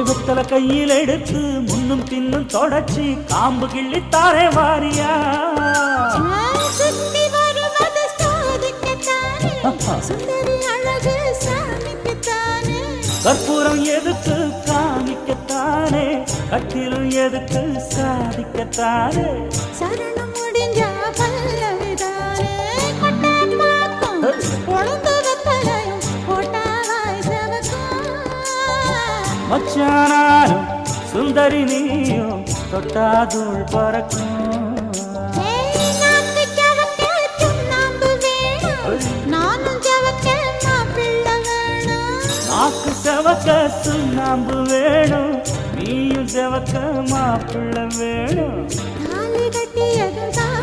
வெத்தல கையில் எடுத்து முன்னும் பின்னும் தொடச்சி காம்பு கிள்ளி தாரே வாரியா கற்பூரம் எதுக்கு காமிக்கத்தானே கட்டிலும் எதுக்கு சாதிக்கத்தானே சரணம் முடிஞ்சா பல்லவிதானே மச்சானாலும் சுந்தரி நீயும் தொட்டாதூள் பறக்கும் நாக்கு செவக்க சுண்ணாம்பு வேணும் நீயும் செவக்க மாப்பிள்ள வேணும் தாலி கட்டியதுதான்